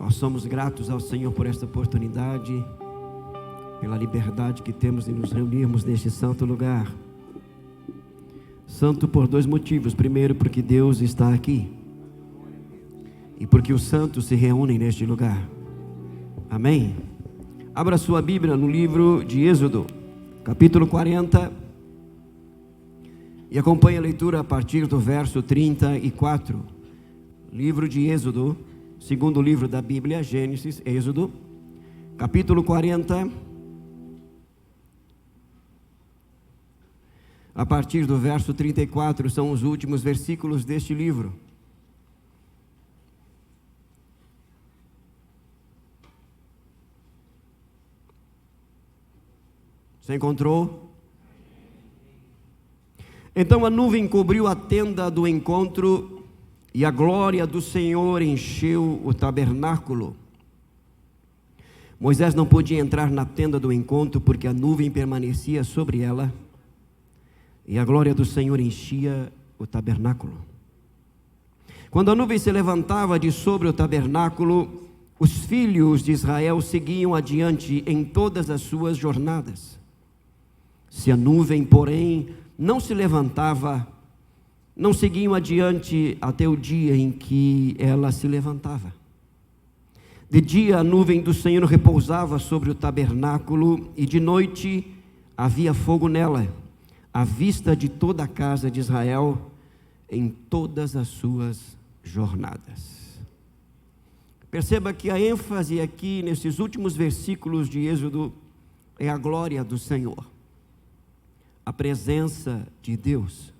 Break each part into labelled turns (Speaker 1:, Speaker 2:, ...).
Speaker 1: Nós somos gratos ao Senhor por esta oportunidade, pela liberdade que temos de nos reunirmos neste santo lugar. Santo por dois motivos: primeiro, porque Deus está aqui, e porque os santos se reúnem neste lugar. Amém? Abra sua Bíblia no livro de Êxodo, capítulo 40, e acompanhe a leitura a partir do verso 34. Livro de Êxodo, segundo livro da Bíblia, Gênesis, Êxodo, capítulo 40, a partir do verso 34, são os últimos versículos deste livro. Você encontrou? Então a nuvem cobriu a tenda do encontro, e a glória do Senhor encheu o tabernáculo. Moisés não podia entrar na tenda do encontro, porque a nuvem permanecia sobre ela, e a glória do Senhor enchia o tabernáculo. Quando a nuvem se levantava de sobre o tabernáculo, os filhos de Israel seguiam adiante em todas as suas jornadas. Se a nuvem, porém, não se levantava, não seguiam adiante até o dia em que ela se levantava. De dia a nuvem do Senhor repousava sobre o tabernáculo, e de noite havia fogo nela, à vista de toda a casa de Israel, em todas as suas jornadas. Perceba que a ênfase aqui, nesses últimos versículos de Êxodo, é a glória do Senhor, a presença de Deus.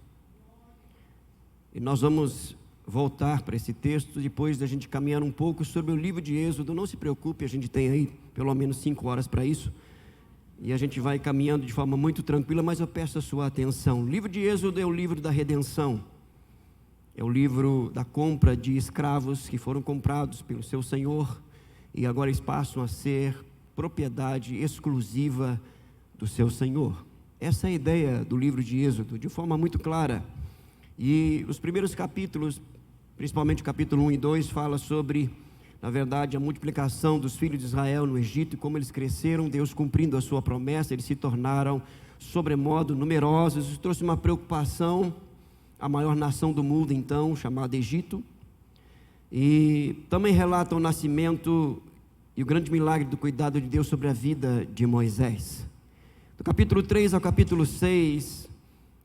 Speaker 1: E nós vamos voltar para esse texto depois da gente caminhar um pouco sobre o livro de Êxodo. Não se preocupe, a gente tem aí pelo menos 5 horas para isso, e a gente vai caminhando de forma muito tranquila, mas eu peço a sua atenção. O livro de Êxodo é o livro da redenção, é o livro da compra de escravos que foram comprados pelo seu Senhor e agora passam a ser propriedade exclusiva do seu Senhor. Essa é a ideia do livro de Êxodo, de forma muito clara. E os primeiros capítulos, principalmente o capítulo 1 e 2, fala sobre, na verdade, a multiplicação dos filhos de Israel no Egito e como eles cresceram, Deus cumprindo a sua promessa, eles se tornaram sobremodo numerosos. Isso trouxe uma preocupação à maior nação do mundo, então, chamada Egito. E também relata o nascimento e o grande milagre do cuidado de Deus sobre a vida de Moisés. Do capítulo 3 ao capítulo 6,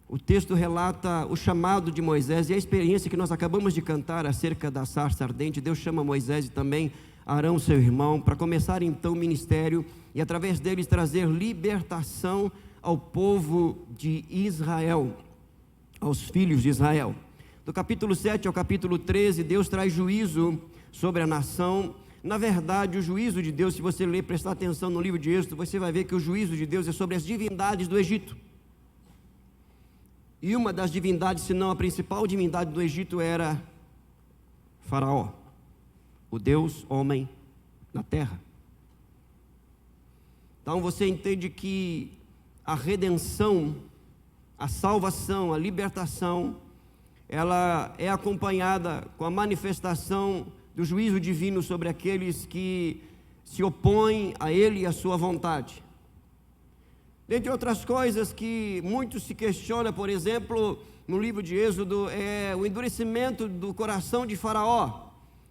Speaker 1: o texto relata o chamado de Moisés e a experiência que nós acabamos de cantar acerca da sarça ardente. Deus chama Moisés e também Arão, seu irmão, para começar então o ministério e através deles trazer libertação ao povo de Israel, aos filhos de Israel. Do capítulo 7 ao capítulo 13, Deus traz juízo sobre a nação. Na verdade, o juízo de Deus, se você ler, prestar atenção no livro de Êxodo, você vai ver que o juízo de Deus é sobre as divindades do Egito. E uma das divindades, se não a principal divindade do Egito, era Faraó, o Deus homem na terra. Então você entende que a redenção, a salvação, a libertação, ela é acompanhada com a manifestação do juízo divino sobre aqueles que se opõem a Ele e a sua vontade. Dentre outras coisas que muitos se questionam, por exemplo, no livro de Êxodo, é o endurecimento do coração de Faraó.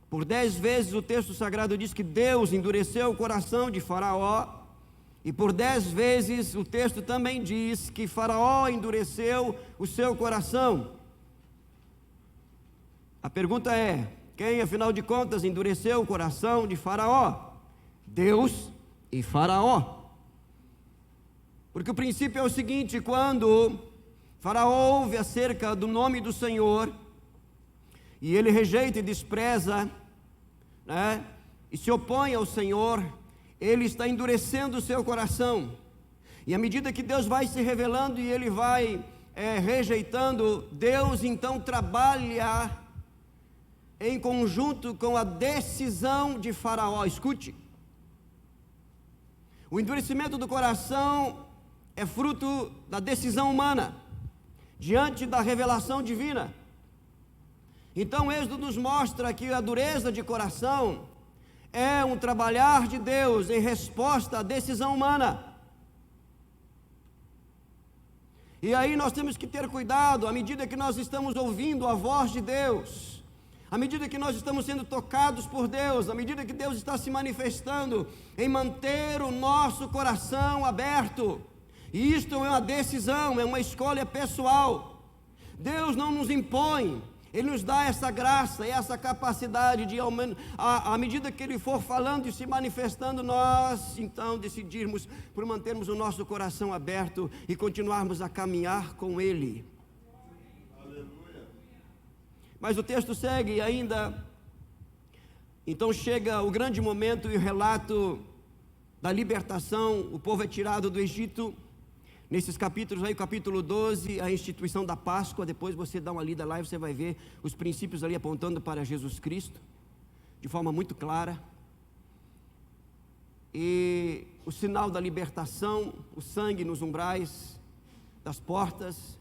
Speaker 1: Por 10 vezes o texto sagrado diz que Deus endureceu o coração de Faraó, e por 10 vezes o texto também diz que Faraó endureceu o seu coração. A pergunta é: quem, afinal de contas, endureceu o coração de Faraó? Deus e Faraó. Porque o princípio é o seguinte: quando Faraó ouve acerca do nome do Senhor, e ele rejeita e despreza, e se opõe ao Senhor, ele está endurecendo o seu coração. E à medida que Deus vai se revelando e ele vai rejeitando, Deus então trabalha em conjunto com a decisão de Faraó. Escute, o endurecimento do coração é fruto da decisão humana diante da revelação divina. Então Êxodo nos mostra que a dureza de coração é um trabalhar de Deus em resposta à decisão humana. E aí nós temos que ter cuidado, à medida que nós estamos ouvindo a voz de Deus, à medida que nós estamos sendo tocados por Deus, à medida que Deus está se manifestando, em manter o nosso coração aberto. E isto é uma decisão, é uma escolha pessoal. Deus não nos impõe, Ele nos dá essa graça e essa capacidade de, à medida que Ele for falando e se manifestando, nós então decidirmos por mantermos o nosso coração aberto e continuarmos a caminhar com Ele. Aleluia. Mas o texto segue ainda. Então chega o grande momento e o relato da libertação. O povo é tirado do Egito. Nesses capítulos aí, o capítulo 12, a instituição da Páscoa. Depois você dá uma lida lá e você vai ver os princípios ali apontando para Jesus Cristo, de forma muito clara. E o sinal da libertação, o sangue nos umbrais das portas,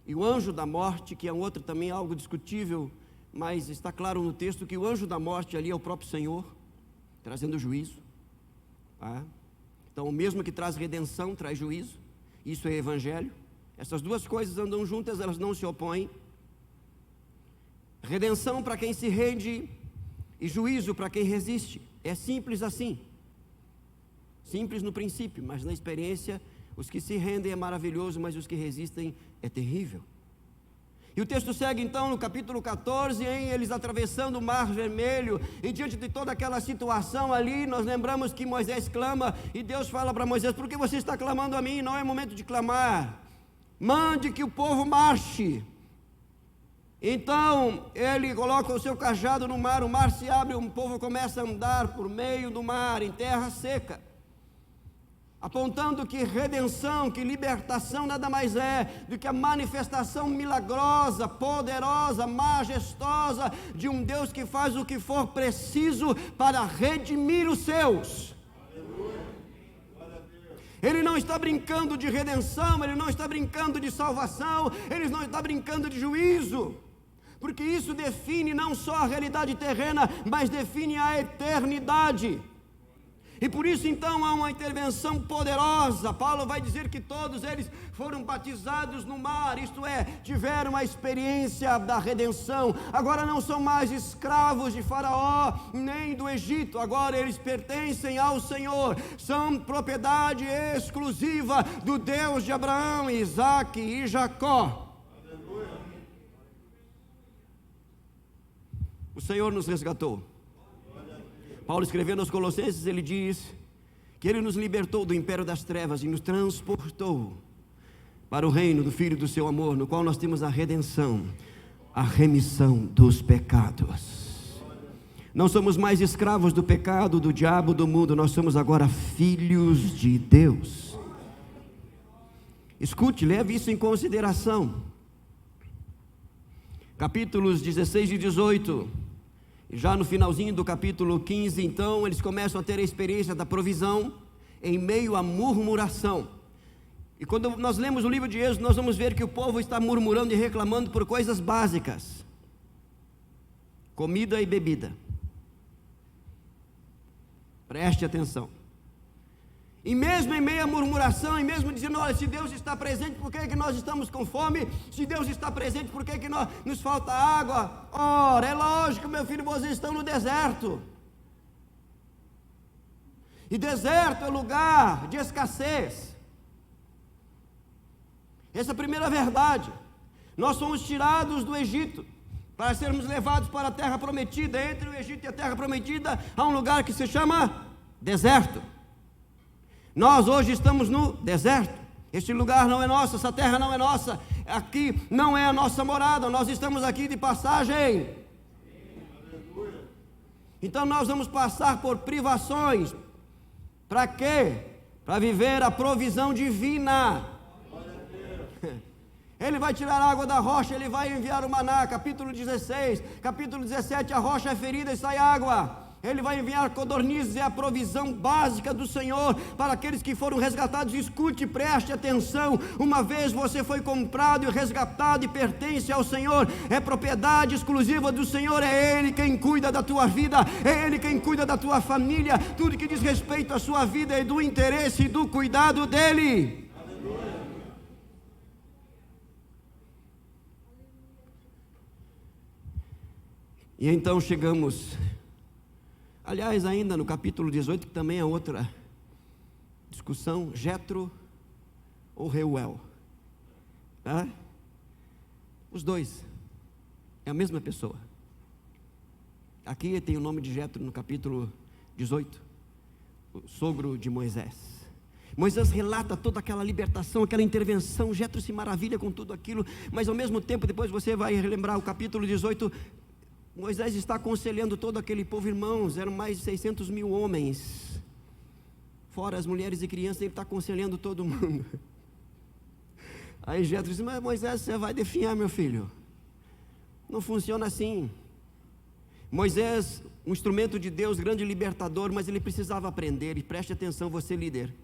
Speaker 1: e o anjo da morte, que é um outro também algo discutível, mas está claro no texto que o anjo da morte ali é o próprio Senhor, trazendo juízo. Tá? Então o mesmo que traz redenção, traz juízo. Isso é evangelho. Essas duas coisas andam juntas, elas não se opõem. Redenção para quem se rende e juízo para quem resiste. É simples assim. Simples no princípio, mas na experiência, os que se rendem é maravilhoso, mas os que resistem é terrível. E o texto segue então no capítulo 14, em eles atravessando o Mar Vermelho, e diante de toda aquela situação ali, nós lembramos que Moisés clama, e Deus fala para Moisés: por que você está clamando a mim? Não é momento de clamar, mande que o povo marche. Então ele coloca o seu cajado no mar, o mar se abre, o povo começa a andar por meio do mar, em terra seca, apontando que redenção, que libertação nada mais é do que a manifestação milagrosa, poderosa, majestosa de um Deus que faz o que for preciso para redimir os seus. Ele não está brincando de redenção, Ele não está brincando de salvação, Ele não está brincando de juízo, porque isso define não só a realidade terrena, mas define a eternidade. E por isso então há uma intervenção poderosa. Paulo vai dizer que todos eles foram batizados no mar, isto é, tiveram a experiência da redenção. Agora não são mais escravos de Faraó, nem do Egito, agora eles pertencem ao Senhor, são propriedade exclusiva do Deus de Abraão, Isaque e Jacó. Aleluia. O Senhor nos resgatou. Paulo escrevendo aos Colossenses, ele diz que Ele nos libertou do império das trevas e nos transportou para o reino do Filho do seu amor, no qual nós temos a redenção, a remissão dos pecados. Não somos mais escravos do pecado, do diabo, do mundo, nós somos agora filhos de Deus. Escute, leve isso em consideração. Capítulos 16 e 18. Já no finalzinho do capítulo 15, então, eles começam a ter a experiência da provisão em meio à murmuração. E quando nós lemos o livro de Êxodo, nós vamos ver que o povo está murmurando e reclamando por coisas básicas: comida e bebida. Preste atenção. E mesmo em meio à murmuração, e mesmo dizendo: olha, se Deus está presente, por que é que nós estamos com fome? Se Deus está presente, por que é que nos falta água? Ora, é lógico, meu filho, vocês estão no deserto. E deserto é lugar de escassez. Essa é a primeira verdade. Nós somos tirados do Egito para sermos levados para a terra prometida. Entre o Egito e a terra prometida há um lugar que se chama deserto. Nós hoje estamos no deserto. Este lugar não é nosso, essa terra não é nossa, aqui não é a nossa morada, nós estamos aqui de passagem. Então nós vamos passar por privações. Para quê? Para viver a provisão divina. Ele vai tirar água da rocha, Ele vai enviar o maná. Capítulo 16, capítulo 17, a rocha é ferida e sai água. Ele vai enviar codornizes, é a provisão básica do Senhor para aqueles que foram resgatados. Escute, preste atenção. Uma vez você foi comprado e resgatado e pertence ao Senhor, é propriedade exclusiva do Senhor. É Ele quem cuida da tua vida, é Ele quem cuida da tua família. Tudo que diz respeito à sua vida é do interesse e do cuidado dEle. E então chegamos, aliás, ainda no capítulo 18, que também é outra discussão, Jetro ou Reuel. Os dois, é a mesma pessoa. Aqui tem o nome de Jetro no capítulo 18, o sogro de Moisés. Moisés relata toda aquela libertação, aquela intervenção. Jetro se maravilha com tudo aquilo, mas ao mesmo tempo, depois você vai relembrar o capítulo 18, Moisés está aconselhando todo aquele povo. Irmãos, eram mais de 600 mil homens, fora as mulheres e crianças. Ele está aconselhando todo mundo. Aí Jetro diz: mas Moisés, você vai definhar, meu filho, não funciona assim. Moisés, um instrumento de Deus, grande libertador, mas ele precisava aprender. E preste atenção, você líder,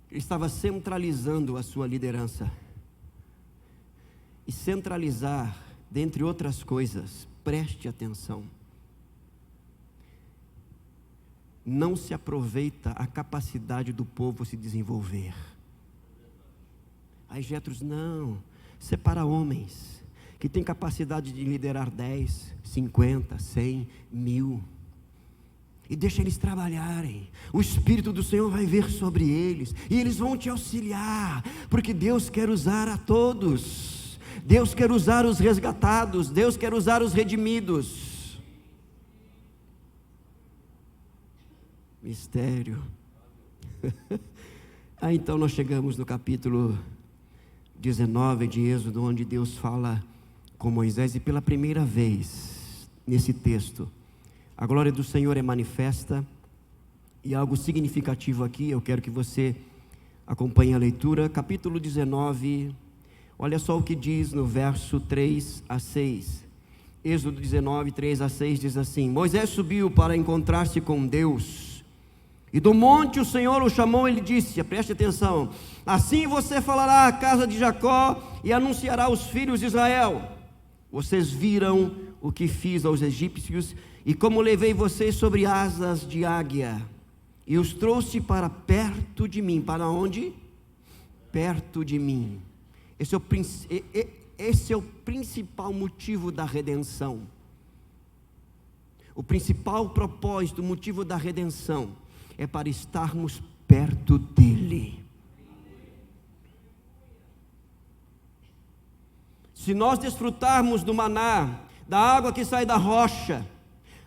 Speaker 1: ele estava centralizando a sua liderança. E centralizar, dentre outras coisas, preste atenção, não se aproveita a capacidade do povo se desenvolver. Aí Jetro diz: não, separa homens que têm capacidade de liderar 10, 50, 100, 1000, e deixa eles trabalharem. O Espírito do Senhor vai vir sobre eles, e eles vão te auxiliar, porque Deus quer usar a todos. Deus quer usar os resgatados, Deus quer usar os redimidos. Mistério. Aí então nós chegamos no capítulo 19 de Êxodo, onde Deus fala com Moisés, e pela primeira vez nesse texto, a glória do Senhor é manifesta. E algo significativo aqui, eu quero que você acompanhe a leitura, capítulo 19. Olha só o que diz no verso 3 a 6. Êxodo 19, 3 a 6 diz assim: Moisés subiu para encontrar-se com Deus, e do monte o Senhor o chamou e lhe disse, preste atenção: assim você falará à casa de Jacó e anunciará aos filhos de Israel: vocês viram o que fiz aos egípcios, e como levei vocês sobre asas de águia, e os trouxe para perto de mim. Para onde? Perto de mim. Esse é o principal motivo da redenção. O principal propósito, o motivo da redenção, é para estarmos perto dEle. Se nós desfrutarmos do maná, da água que sai da rocha,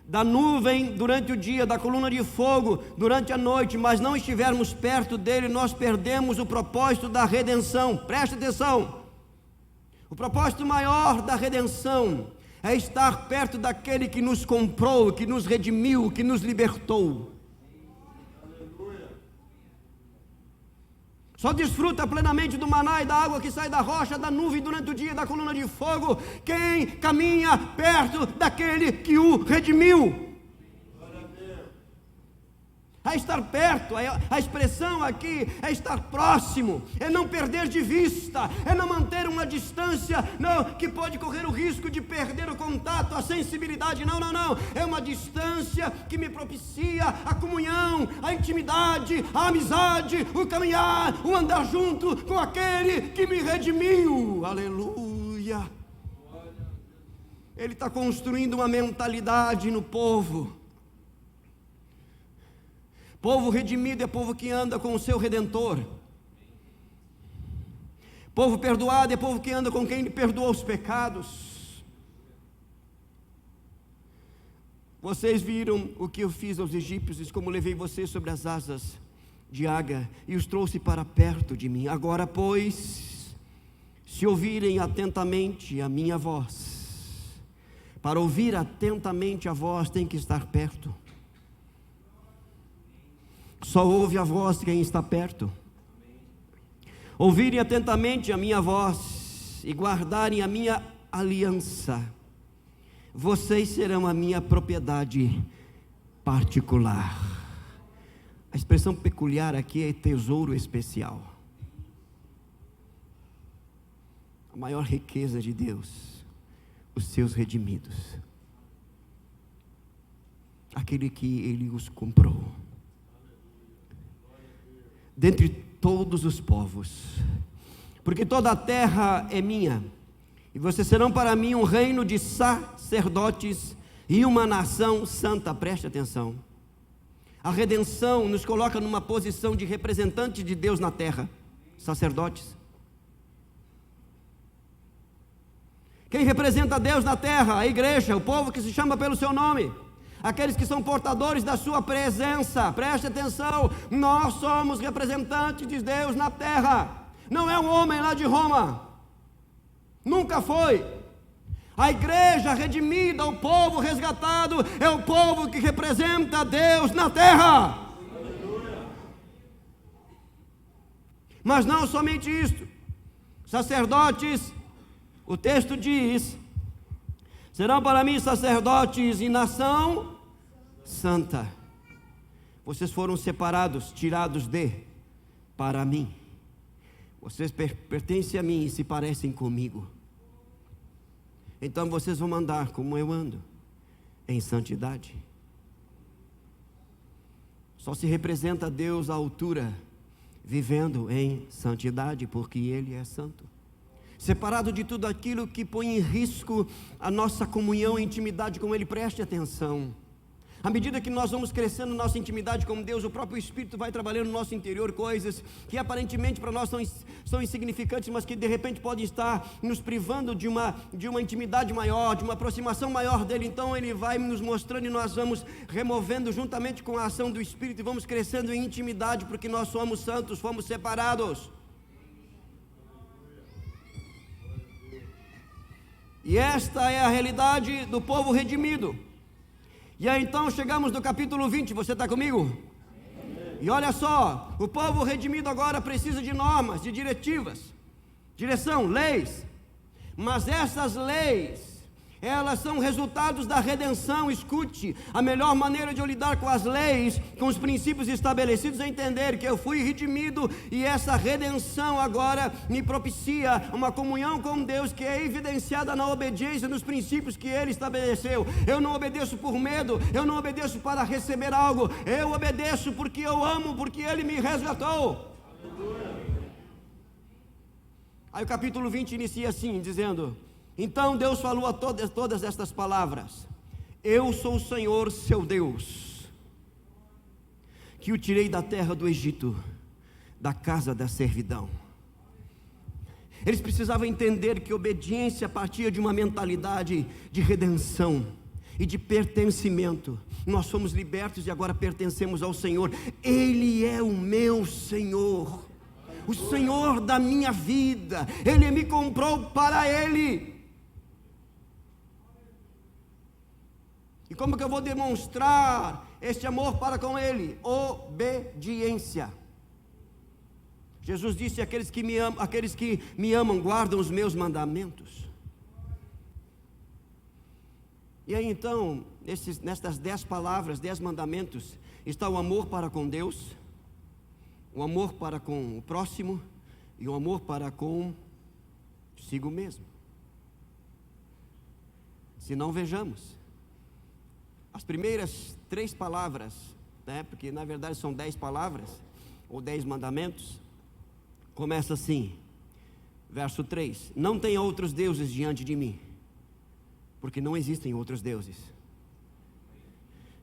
Speaker 1: da nuvem durante o dia, da coluna de fogo durante a noite, mas não estivermos perto dele, nós perdemos o propósito da redenção. Preste atenção, o propósito maior da redenção é estar perto daquele que nos comprou, que nos redimiu, que nos libertou. Só desfruta plenamente do maná e da água que sai da rocha, da nuvem durante o dia, da coluna de fogo, quem caminha perto daquele que o redimiu. É estar perto, a expressão aqui é estar próximo, é não perder de vista, é não manter uma distância, não, que pode correr o risco de perder o contato, a sensibilidade. Não, é uma distância que me propicia a comunhão, a intimidade, a amizade, o caminhar, o andar junto com aquele que me redimiu. Aleluia. Ele está construindo uma mentalidade no povo. Povo redimido é povo que anda com o seu Redentor. Povo perdoado é povo que anda com quem lhe perdoou os pecados. Vocês viram o que eu fiz aos egípcios, como levei vocês sobre as asas de águia e os trouxe para perto de mim. Agora, pois, se ouvirem atentamente a minha voz, para ouvir atentamente a voz tem que estar perto. Só ouve a voz quem está perto. Ouvirem atentamente a minha voz e guardarem a minha aliança, vocês serão a minha propriedade particular. A expressão peculiar aqui é tesouro especial. A maior riqueza de Deus, os seus redimidos, aquele que Ele os comprou, dentre todos os povos, porque toda a terra é minha, e vocês serão para mim um reino de sacerdotes e uma nação santa. Preste atenção, a redenção nos coloca numa posição de representante de Deus na terra, sacerdotes. Quem representa Deus na terra? A igreja, o povo que se chama pelo seu nome, aqueles que são portadores da sua presença. Preste atenção, nós somos representantes de Deus na terra. Não é um homem lá de Roma, nunca foi. A igreja redimida, o povo resgatado, é o povo que representa Deus na terra. Mas não somente isto, sacerdotes, o texto diz: serão para mim sacerdotes e nação santa. Vocês foram separados, tirados para mim. Vocês pertencem a mim e se parecem comigo. Então vocês vão andar como eu ando, em santidade. Só se representa Deus à altura, vivendo em santidade, porque Ele é santo. Separado de tudo aquilo que põe em risco a nossa comunhão e intimidade com Ele. Preste atenção, à medida que nós vamos crescendo na nossa intimidade com Deus, o próprio Espírito vai trabalhando no nosso interior coisas que aparentemente para nós são insignificantes, mas que de repente podem estar nos privando de uma intimidade maior, de uma aproximação maior dEle. Então Ele vai nos mostrando e nós vamos removendo juntamente com a ação do Espírito e vamos crescendo em intimidade, porque nós somos santos, fomos separados. E esta é a realidade do povo redimido. E aí então chegamos no capítulo 20, você está comigo? Amém. E olha só, o povo redimido agora precisa de normas, de diretivas, direção, leis. Mas essas leis, elas são resultados da redenção. Escute, a melhor maneira de eu lidar com as leis, com os princípios estabelecidos, é entender que eu fui redimido e essa redenção agora me propicia uma comunhão com Deus que é evidenciada na obediência nos princípios que Ele estabeleceu. Eu não obedeço por medo, eu não obedeço para receber algo, eu obedeço porque eu amo, porque Ele me resgatou. Aí o capítulo 20 inicia assim, dizendo: então Deus falou a todas estas palavras: eu sou o Senhor seu Deus, que o tirei da terra do Egito, da casa da servidão. Eles precisavam entender que obediência partia de uma mentalidade de redenção e de pertencimento. Nós fomos libertos e agora pertencemos ao Senhor. Ele é o meu Senhor, o Senhor da minha vida. Ele me comprou para Ele. E como que eu vou demonstrar este amor para com Ele? Obediência. Jesus disse: aqueles que me amam guardam os meus mandamentos. E aí então, nestas 10 palavras, 10 mandamentos, está o amor para com Deus, o amor para com o próximo e o amor para consigo mesmo. Se não, vejamos as primeiras 3 palavras, né? Porque na verdade são 10 palavras, ou 10 mandamentos. Começa assim, verso 3: não tenha outros deuses diante de mim, porque não existem outros deuses.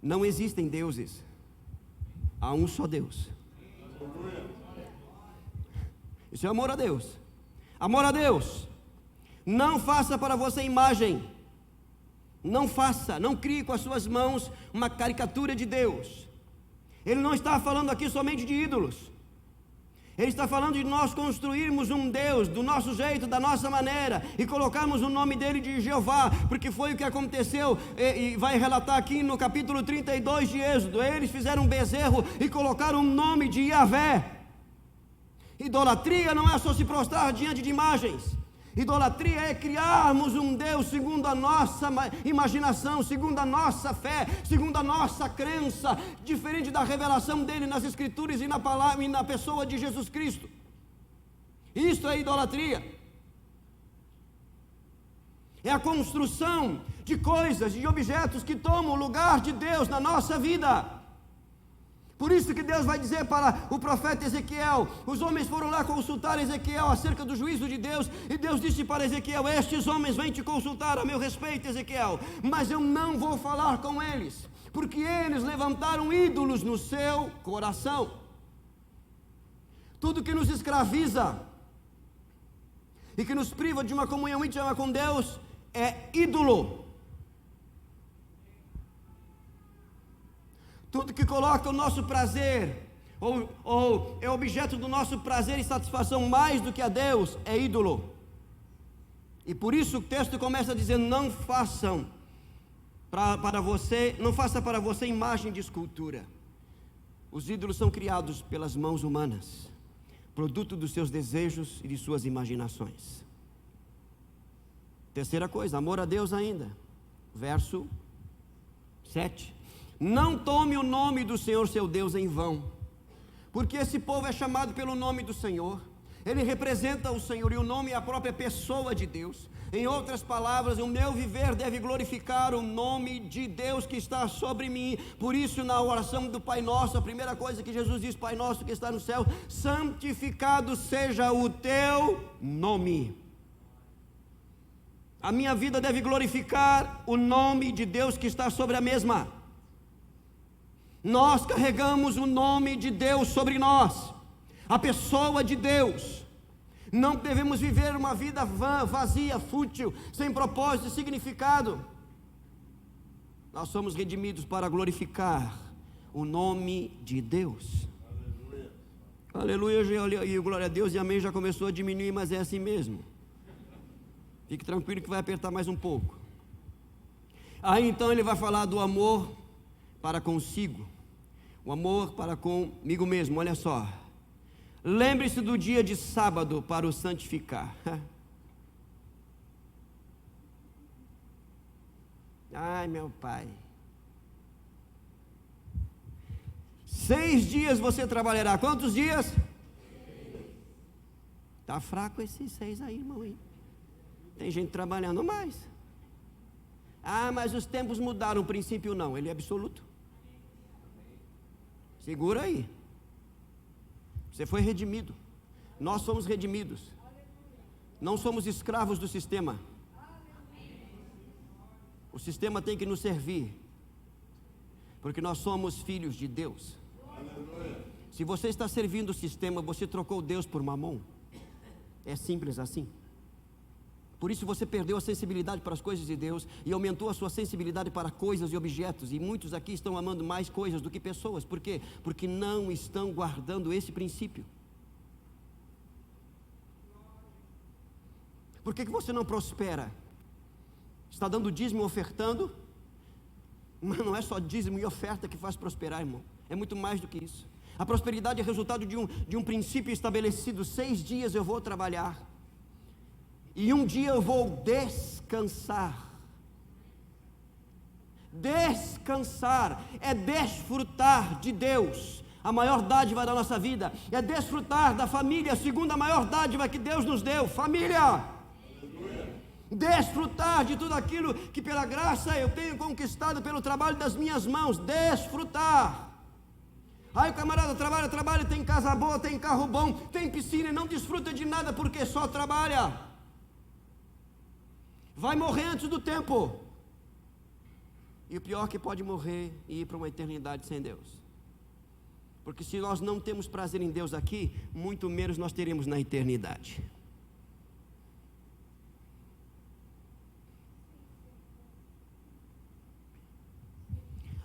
Speaker 1: Não existem deuses, há um só Deus. Isso é amor a Deus. Amor a Deus. Não faça para você imagem. Não faça, não crie com as suas mãos uma caricatura de Deus. Ele não está falando aqui somente de ídolos. Ele está falando de nós construirmos um Deus do nosso jeito, da nossa maneira, e colocarmos o nome dele de Jeová, porque foi o que aconteceu, e vai relatar aqui no capítulo 32 de Êxodo. Eles fizeram um bezerro e colocaram o nome de Yahvé. Idolatria não é só se prostrar diante de imagens. Idolatria é criarmos um Deus segundo a nossa imaginação, segundo a nossa fé, segundo a nossa crença, diferente da revelação dele nas Escrituras e na palavra e na pessoa de Jesus Cristo. Isso é idolatria. É a construção de coisas, de objetos que tomam o lugar de Deus na nossa vida. Por isso que Deus vai dizer para o profeta Ezequiel, os homens foram lá consultar Ezequiel acerca do juízo de Deus, e Deus disse para Ezequiel: estes homens vêm te consultar a meu respeito, Ezequiel, mas eu não vou falar com eles, porque eles levantaram ídolos no seu coração. Tudo que nos escraviza e que nos priva de uma comunhão íntima com Deus é ídolo. Tudo que coloca o nosso prazer, ou é objeto do nosso prazer e satisfação mais do que a Deus, é ídolo. E por isso o texto começa dizendo: não façam não faça para você imagem de escultura. Os ídolos são criados pelas mãos humanas, produto dos seus desejos e de suas imaginações. Terceira coisa, amor a Deus ainda. Verso 7. Não tome o nome do Senhor seu Deus em vão, porque esse povo é chamado pelo nome do Senhor, ele representa o Senhor, e o nome é a própria pessoa de Deus. Em outras palavras, o meu viver deve glorificar o nome de Deus que está sobre mim. Por isso, na oração do Pai Nosso, a primeira coisa que Jesus diz: Pai Nosso que está no céu, santificado seja o teu nome. A minha vida deve glorificar o nome de Deus que está sobre a mesma. Nós carregamos o nome de Deus sobre nós, a pessoa de Deus. Não devemos viver uma vida vazia, fútil, sem propósito e significado. Nós somos redimidos para glorificar o nome de Deus. Aleluia, aleluia, e glória a Deus, e amém, já começou a diminuir, mas é assim mesmo. Fique tranquilo que vai apertar mais um pouco. Aí então ele vai falar do amor para consigo, o amor para comigo mesmo. Olha só, lembre-se do dia de sábado para o santificar. Ai, meu pai, 6 dias você trabalhará. Quantos dias? Está fraco esses 6 aí, irmão, hein? Tem gente trabalhando mais. Ah, mas os tempos mudaram. O princípio não, ele é absoluto. Segura aí. Você foi redimido. Nós somos redimidos. Não somos escravos do sistema. O sistema tem que nos servir, porque nós somos filhos de Deus. Se você está servindo o sistema, você trocou Deus por mamon. É simples assim. Por isso você perdeu a sensibilidade para as coisas de Deus e aumentou a sua sensibilidade para coisas e objetos. E muitos aqui estão amando mais coisas do que pessoas. Por quê? Porque não estão guardando esse princípio. Por que você não prospera? Está dando dízimo e ofertando? Mas não é só dízimo e oferta que faz prosperar, irmão. É muito mais do que isso. A prosperidade é resultado de um princípio estabelecido. 6 dias eu vou trabalhar e um dia eu vou descansar. Descansar é desfrutar de Deus, a maior dádiva da nossa vida. É desfrutar da família, a segunda maior dádiva que Deus nos deu, família. Desfrutar de tudo aquilo que pela graça eu tenho conquistado pelo trabalho das minhas mãos. Desfrutar. Aí o camarada trabalha, tem casa boa, tem carro bom, tem piscina e não desfruta de nada porque só trabalha. Vai morrer antes do tempo. E o pior é que pode morrer e ir para uma eternidade sem Deus. Porque se nós não temos prazer em Deus aqui, muito menos nós teremos na eternidade.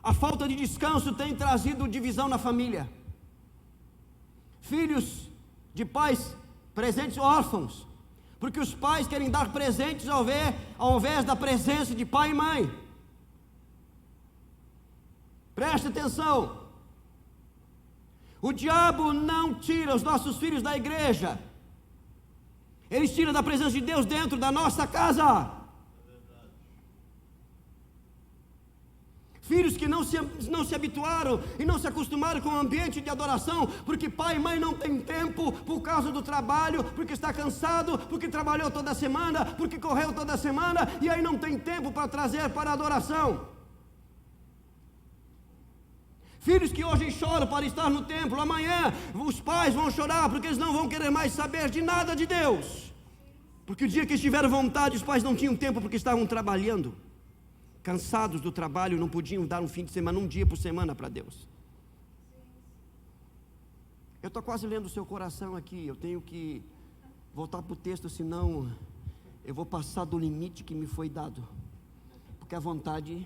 Speaker 1: A falta de descanso tem trazido divisão na família. Filhos de pais presentes órfãos, porque os pais querem dar presentes ao invés da presença de pai e mãe. Preste atenção. O diabo não tira os nossos filhos da igreja. Eles tiram da presença de Deus dentro da nossa casa. Filhos que não se habituaram e não se acostumaram com o ambiente de adoração, porque pai e mãe não tem tempo por causa do trabalho, porque está cansado, porque trabalhou toda semana, porque correu toda semana, e aí não tem tempo para trazer para a adoração. Filhos que hoje choram para estar no templo, amanhã os pais vão chorar, porque eles não vão querer mais saber de nada de Deus, porque o dia que estiveram vontade, os pais não tinham tempo, porque estavam trabalhando. Cansados do trabalho, não podiam dar um fim de semana, um dia por semana para Deus. Eu estou quase lendo o seu coração aqui. Eu tenho que voltar para o texto, senão eu vou passar do limite que me foi dado, porque a vontade...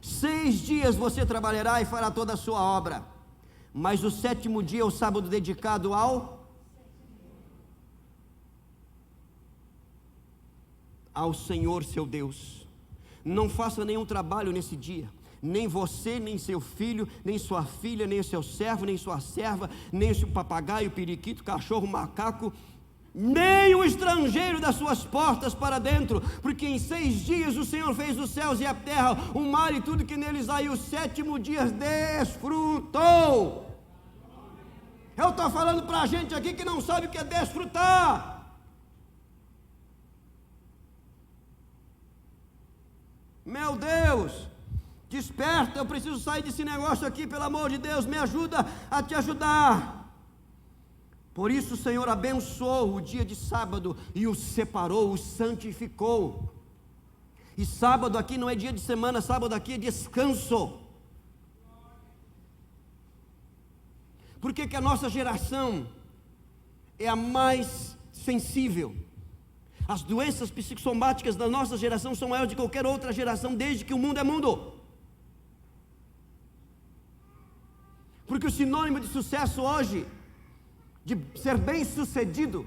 Speaker 1: Seis dias você trabalhará e fará toda a sua obra, mas o sétimo dia é o sábado dedicado ao Senhor seu Deus. Não faça nenhum trabalho nesse dia, nem você, nem seu filho, nem sua filha, nem seu servo, nem sua serva, nem seu papagaio, periquito, cachorro, macaco, nem o estrangeiro das suas portas para dentro, porque em 6 dias o Senhor fez os céus e a terra, o mar e tudo que neles há, e o sétimo dia desfrutou. Eu estou falando para a gente aqui que não sabe o que é desfrutar. Meu Deus, desperta, eu preciso sair desse negócio aqui, pelo amor de Deus, me ajuda a te ajudar. Por isso o Senhor abençoou o dia de sábado e o separou, o santificou. E sábado aqui não é dia de semana, sábado aqui é descanso. Por que a nossa geração é a mais sensível? As doenças psicossomáticas da nossa geração são maiores de qualquer outra geração desde que o mundo é mundo. Porque o sinônimo de sucesso hoje, de ser bem sucedido,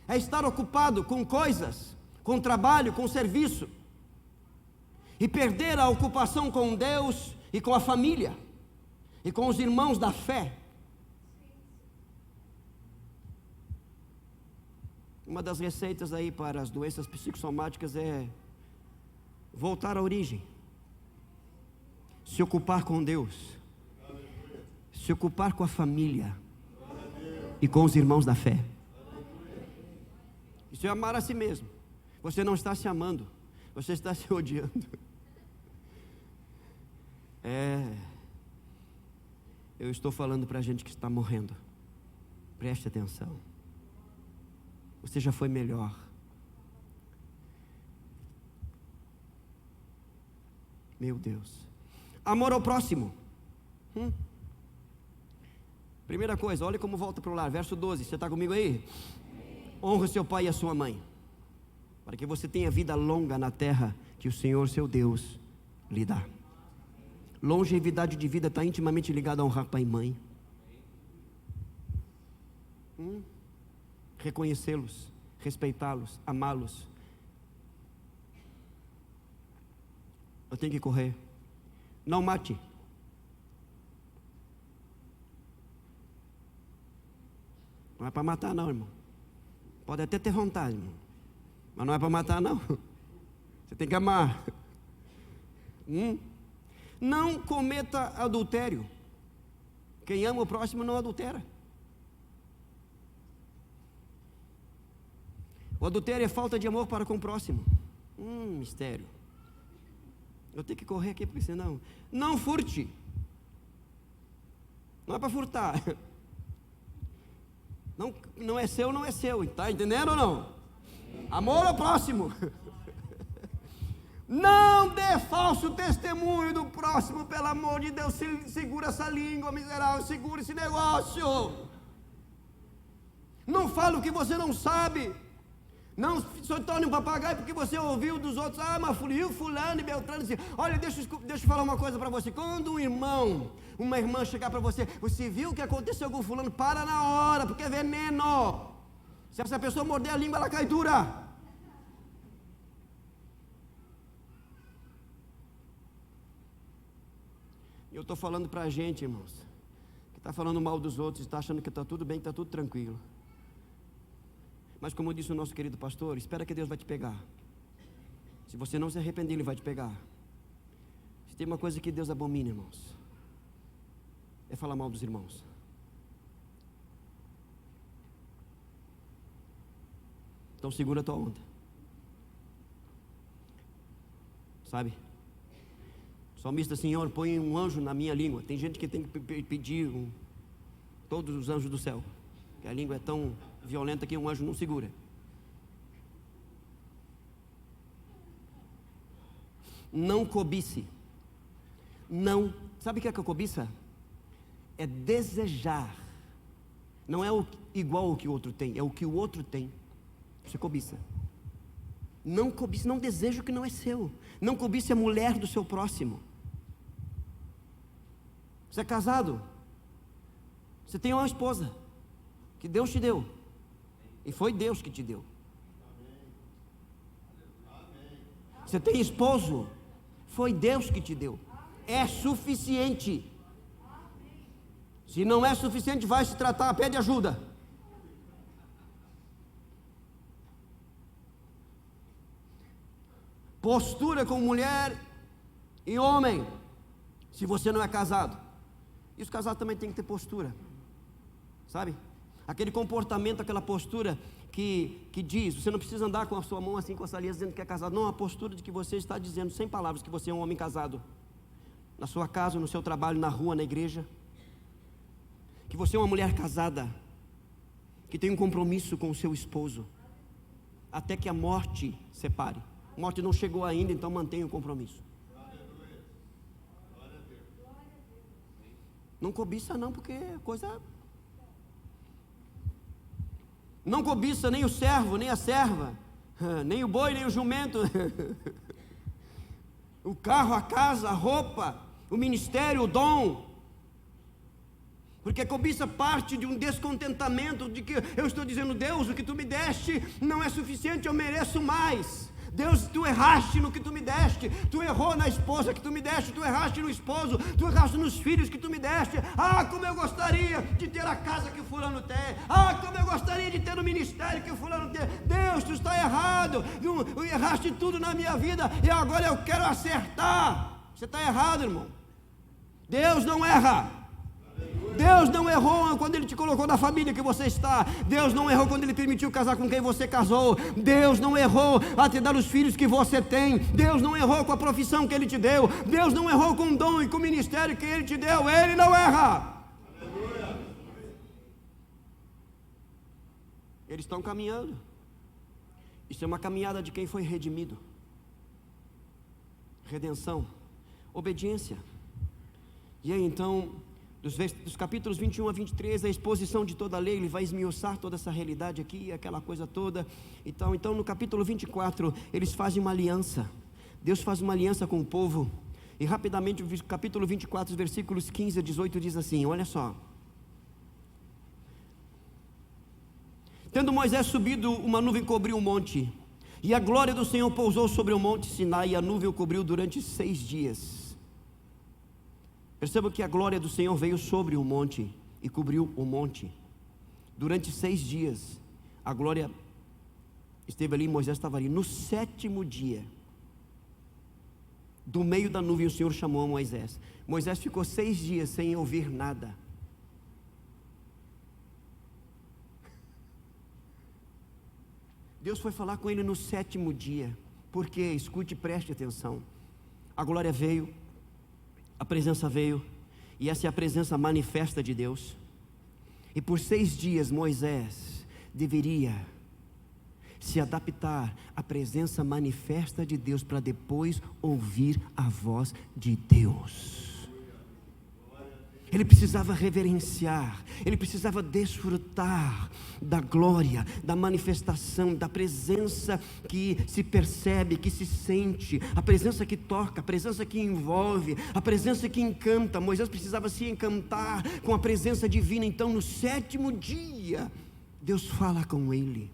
Speaker 1: é estar ocupado com coisas, com trabalho, com serviço, e perder a ocupação com Deus e com a família, e com os irmãos da fé. Uma das receitas aí para as doenças psicossomáticas é voltar à origem, se ocupar com Deus, se ocupar com a família e com os irmãos da fé. Isso é amar a si mesmo. Você não está se amando, você está se odiando. Eu estou falando para a gente que está morrendo. Preste atenção. Você já foi melhor. Meu Deus. Amor ao próximo. Primeira coisa, olha como volta para o lar. Verso 12, você está comigo aí? Honra seu pai e a sua mãe, para que você tenha vida longa na terra que o Senhor seu Deus lhe dá. Longevidade de vida está intimamente ligada a honrar pai e mãe. Reconhecê-los, respeitá-los, amá-los. Eu tenho que correr. Não mate. Não é para matar não, irmão. Pode até ter vontade, irmão, mas não é para matar não. Você tem que amar. Não cometa adultério. Quem ama o próximo não adultera. O adultério é falta de amor para com o próximo. Mistério. Eu tenho que correr aqui, porque senão... Não furte. Não é para furtar. Não é seu, não é seu. Está entendendo ou não? Amor ao próximo. Não dê falso testemunho do próximo, pelo amor de Deus. Segura essa língua, miserável. Segura esse negócio. Não fala o que você não sabe. Não se torne um papagaio porque você ouviu dos outros. Mas fulano e Beltrano disse. Olha, deixa eu falar uma coisa para você. Quando um irmão, uma irmã chegar para você, você viu o que aconteceu com o fulano? Para na hora, porque é veneno. Se essa pessoa morder a língua, ela cai dura. Eu estou falando para a gente, irmãos, que está falando mal dos outros, está achando que está tudo bem, está tudo tranquilo. Mas como disse o nosso querido pastor, espera que Deus vai te pegar. Se você não se arrepender, Ele vai te pegar. Se tem uma coisa que Deus abomina, irmãos, é falar mal dos irmãos. Então segura a tua onda. Sabe? O salmista, Senhor, põe um anjo na minha língua. Tem gente que tem que pedir todos os anjos do céu, que a língua é tão violenta que um anjo não segura. Não cobice. Não. Sabe o que é cobiça? É desejar. Não é igual ao que o outro tem, é o que o outro tem. Você cobiça. Não cobice, não deseja o que não é seu. Não cobice a mulher do seu próximo. Você é casado? Você tem uma esposa que Deus te deu. E foi Deus que te deu. Você tem esposo? Foi Deus que te deu. É suficiente. Se não é suficiente, vai se tratar, pede ajuda. Postura com mulher e homem, se você não é casado. E os casados também têm que ter postura, sabe? Aquele comportamento, aquela postura que diz, você não precisa andar com a sua mão assim, com essa aliança, dizendo que é casado. Não, a postura de que você está dizendo, sem palavras, que você é um homem casado. Na sua casa, no seu trabalho, na rua, na igreja. Que você é uma mulher casada, que tem um compromisso com o seu esposo, até que a morte separe. A morte não chegou ainda, então mantenha o compromisso. Não cobiça não, porque coisa... Não cobiça nem o servo, nem a serva, nem o boi, nem o jumento, o carro, a casa, a roupa, o ministério, o dom. Porque a cobiça parte de um descontentamento, de que eu estou dizendo, Deus, o que tu me deste não é suficiente, eu mereço mais. Deus, tu erraste no que tu me deste, tu errou na esposa que tu me deste, tu erraste no esposo, tu erraste nos filhos que tu me deste. Ah, como eu gostaria de ter a casa que fulano tem, ah, como eu gostaria de ter o ministério que fulano tem. Deus, tu está errado, tu erraste tudo na minha vida e agora eu quero acertar. Você está errado, irmão. Deus não erra. Deus não errou quando Ele te colocou na família que você está. Deus não errou quando Ele permitiu casar com quem você casou. Deus não errou a te dar os filhos que você tem. Deus não errou com a profissão que Ele te deu. Deus não errou com o dom e com o ministério que Ele te deu. Ele não erra. Aleluia. Eles estão caminhando. Isso é uma caminhada de quem foi redimido. Redenção, obediência. E aí então, dos capítulos 21 a 23, a exposição de toda a lei, ele vai esmiuçar toda essa realidade aqui, aquela coisa toda. Então no capítulo 24, eles fazem uma aliança. Deus faz uma aliança com o povo. E rapidamente, o capítulo 24, versículos 15 a 18 diz assim, olha só. Tendo Moisés subido, uma nuvem cobriu o monte, e a glória do Senhor pousou sobre o monte Sinai, e a nuvem o cobriu durante 6 dias. Perceba que a glória do Senhor veio sobre o monte e cobriu o monte. Durante 6 dias, a glória esteve ali, Moisés estava ali. No 7º dia, do meio da nuvem, o Senhor chamou a Moisés. Moisés ficou 6 dias sem ouvir nada. Deus foi falar com ele no 7º dia. Porque, escute e preste atenção. A glória veio. A presença veio, e essa é a presença manifesta de Deus. E por 6 dias Moisés deveria se adaptar à presença manifesta de Deus, para depois ouvir a voz de Deus. Ele precisava reverenciar, ele precisava desfrutar da glória, da manifestação, da presença que se percebe, que se sente, a presença que toca, a presença que envolve, a presença que encanta. Moisés precisava se encantar com a presença divina. Então no 7º dia, Deus fala com ele.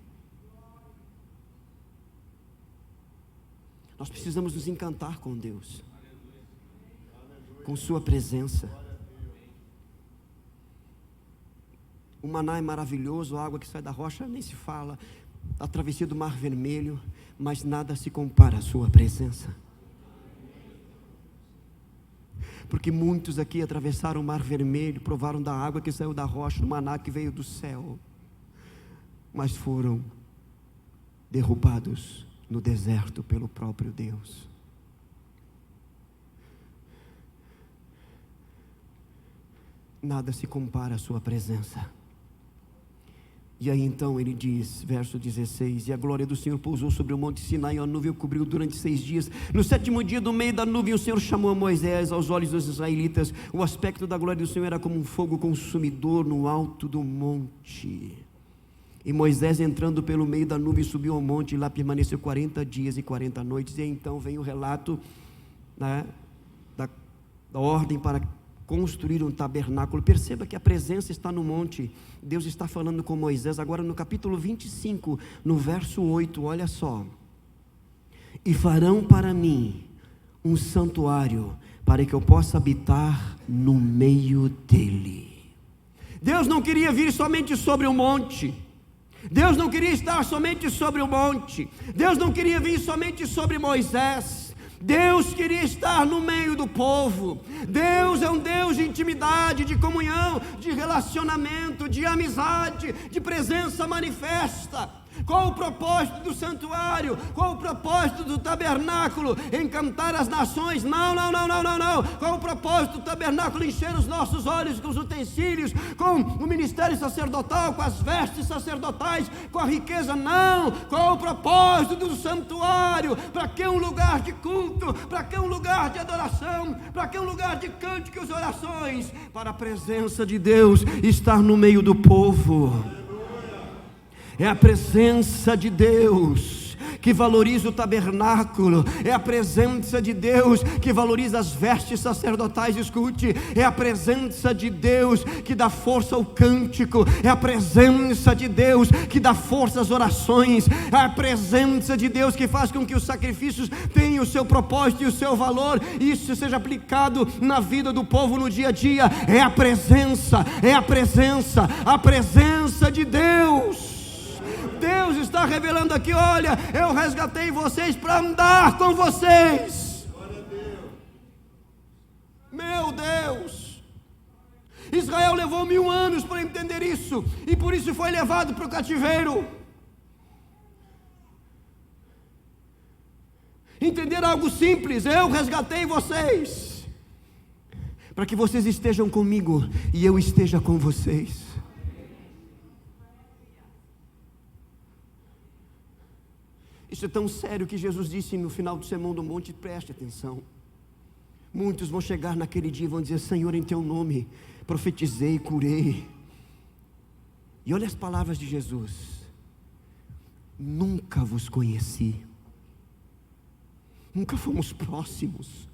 Speaker 1: Nós precisamos nos encantar com Deus, com sua presença. O maná é maravilhoso, a água que sai da rocha nem se fala, a travessia do Mar Vermelho, mas nada se compara à sua presença. Porque muitos aqui atravessaram o Mar Vermelho, provaram da água que saiu da rocha, do maná que veio do céu, mas foram derrubados no deserto pelo próprio Deus. Nada se compara à sua presença. E aí então ele diz, verso 16: e a glória do Senhor pousou sobre o monte Sinai, e a nuvem o cobriu durante 6 dias. No 7º dia, do meio da nuvem, o Senhor chamou a Moisés. Aos olhos dos israelitas, o aspecto da glória do Senhor era como um fogo consumidor no alto do monte. E Moisés, entrando pelo meio da nuvem, subiu ao monte, e lá permaneceu 40 dias e 40 noites. E aí então vem o relato, né, da ordem para construir um tabernáculo. Perceba que a presença está no monte. Deus está falando com Moisés. Agora no capítulo 25, no verso 8, olha só: e farão para mim um santuário, para que eu possa habitar no meio dele. Deus não queria vir somente sobre o monte. Deus não queria estar somente sobre o monte. Deus não queria vir somente sobre Moisés. Deus queria estar no meio do povo. Deus é um Deus de intimidade, de comunhão, de relacionamento, de amizade, de presença manifesta. Qual o propósito do santuário? Qual o propósito do tabernáculo? Encantar as nações? Não. Qual o propósito do tabernáculo? Encher os nossos olhos com os utensílios, com o ministério sacerdotal, com as vestes sacerdotais, com a riqueza? Não. Qual o propósito do santuário? Para que um lugar de culto? Para que um lugar de adoração? Para que um lugar de cânticos e orações? Para a presença de Deus estar no meio do povo. É a presença de Deus que valoriza o tabernáculo. É a presença de Deus que valoriza as vestes sacerdotais. Escute, é a presença de Deus que dá força ao cântico. É a presença de Deus que dá força às orações. É a presença de Deus que faz com que os sacrifícios tenham o seu propósito e o seu valor, e isso seja aplicado na vida do povo no dia a dia. É a presença de Deus. Deus está revelando aqui: olha, eu resgatei vocês para andar com vocês. Meu Deus! Israel levou 1000 anos para entender isso, e por isso foi levado para o cativeiro. Entender algo simples: eu resgatei vocês para que vocês estejam comigo e eu esteja com vocês. Isso é tão sério que Jesus disse no final do Sermão do Monte: preste atenção. Muitos vão chegar naquele dia e vão dizer: Senhor, em teu nome profetizei, curei. E olha as palavras de Jesus: nunca vos conheci. Nunca fomos próximos.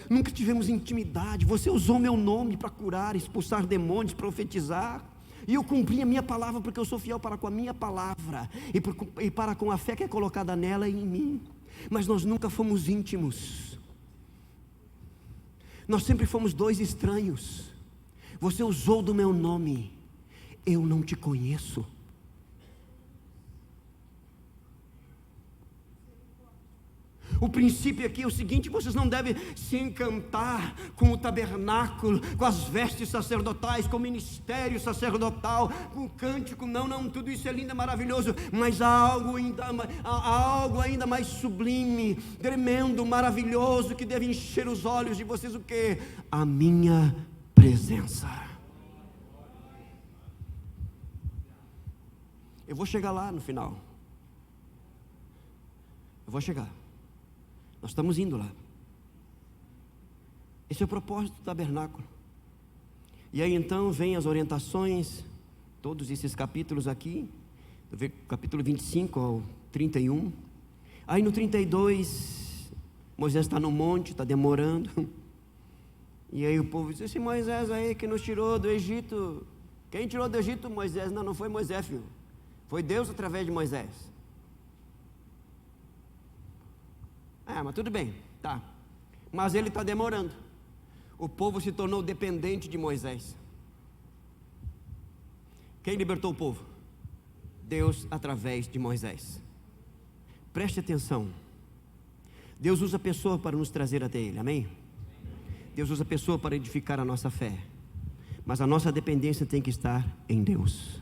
Speaker 1: Nunca tivemos intimidade. Você usou meu nome para curar, expulsar demônios, profetizar. E eu cumpri a minha palavra, porque eu sou fiel para com a minha palavra e para com a fé que é colocada nela e em mim. Mas nós nunca fomos íntimos. Nós sempre fomos 2 estranhos. Você usou do meu nome, eu não te conheço. O princípio aqui é o seguinte: vocês não devem se encantar com o tabernáculo, com as vestes sacerdotais, com o ministério sacerdotal, com o cântico. Não, tudo isso é lindo e maravilhoso, mas há algo ainda mais sublime, tremendo, maravilhoso, que deve encher os olhos de vocês. O quê? A minha presença. Eu vou chegar lá no final. Eu vou chegar. Nós estamos indo lá. Esse é o propósito do tabernáculo. E aí então vem as orientações, todos esses capítulos aqui, do capítulo 25 ao 31. Aí no 32, Moisés está no monte, está demorando. E aí o povo diz: esse Moisés aí que nos tirou do Egito, quem tirou do Egito? Moisés. Não foi Moisés, filho. Foi Deus através de Moisés. Mas tudo bem, tá. Mas ele está demorando. O povo se tornou dependente de Moisés. Quem libertou o povo? Deus através de Moisés. Preste atenção. Deus usa a pessoa para nos trazer até Ele, amém? Deus usa a pessoa para edificar a nossa fé, mas a nossa dependência tem que estar em Deus.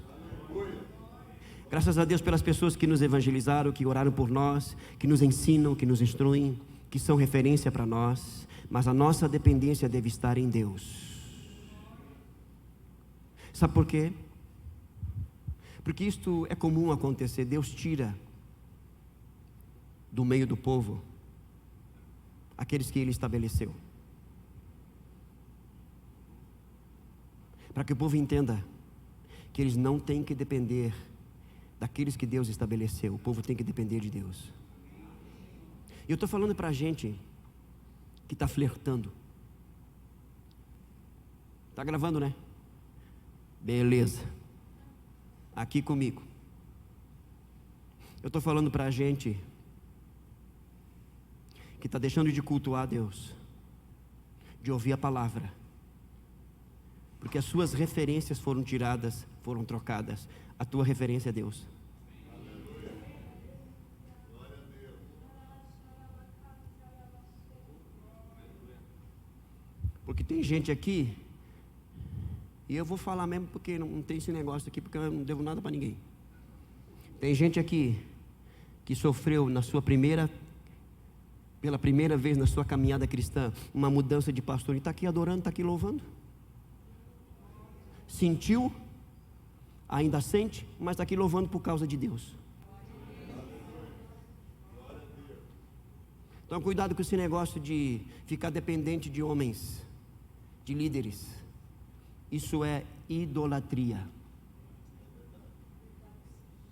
Speaker 1: Graças a Deus pelas pessoas que nos evangelizaram, que oraram por nós, que nos ensinam, que nos instruem, que são referência para nós, mas a nossa dependência deve estar em Deus. Sabe por quê? Porque isto é comum acontecer. Deus tira do meio do povo aqueles que Ele estabeleceu, para que o povo entenda que eles não têm que depender daqueles que Deus estabeleceu. O povo tem que depender de Deus. E eu estou falando para a gente que está flertando. Está gravando, né? Beleza. Aqui comigo. Eu estou falando para a gente que está deixando de cultuar a Deus, de ouvir a palavra, porque as suas referências foram tiradas, foram trocadas. A tua referência é Deus. Porque tem gente aqui, e eu vou falar mesmo porque não tem esse negócio aqui, porque eu não devo nada para ninguém. Tem gente aqui que sofreu pela primeira vez na sua caminhada cristã, uma mudança de pastor, e está aqui adorando, está aqui louvando. Sentiu, ainda sente, mas está aqui louvando por causa de Deus. Então cuidado com esse negócio de ficar dependente de homens, de líderes. Isso é idolatria.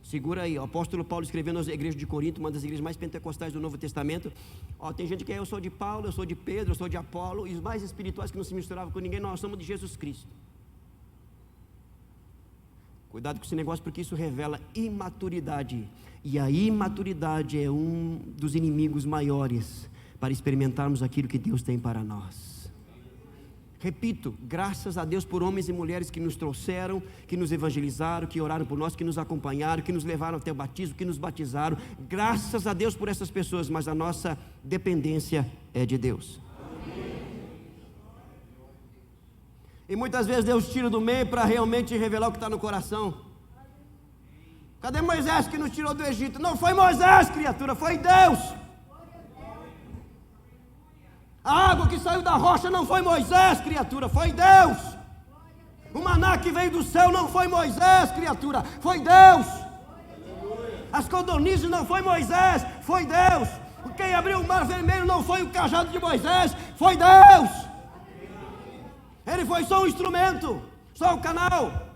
Speaker 1: Segura aí, o apóstolo Paulo escrevendo às igrejas de Corinto, uma das igrejas mais pentecostais do Novo Testamento. Tem gente que eu sou de Paulo, eu sou de Pedro, eu sou de Apolo, e os mais espirituais que não se misturavam com ninguém, nós somos de Jesus Cristo. Cuidado com esse negócio, porque isso revela imaturidade, e a imaturidade é um dos inimigos maiores para experimentarmos aquilo que Deus tem para nós. Repito, graças a Deus por homens e mulheres que nos trouxeram, que nos evangelizaram, que oraram por nós, que nos acompanharam, que nos levaram até o batismo, que nos batizaram. Graças a Deus por essas pessoas, mas a nossa dependência é de Deus. E muitas vezes Deus tira do meio para realmente revelar o que está no coração. Cadê Moisés que nos tirou do Egito? Não foi Moisés, criatura, foi Deus. A água que saiu da rocha não foi Moisés, criatura, foi Deus. O maná que veio do céu não foi Moisés, criatura, foi Deus. As codornizes não foi Moisés, foi Deus. Quem abriu o mar vermelho não foi o cajado de Moisés, foi Deus. Ele foi só um instrumento, só o canal.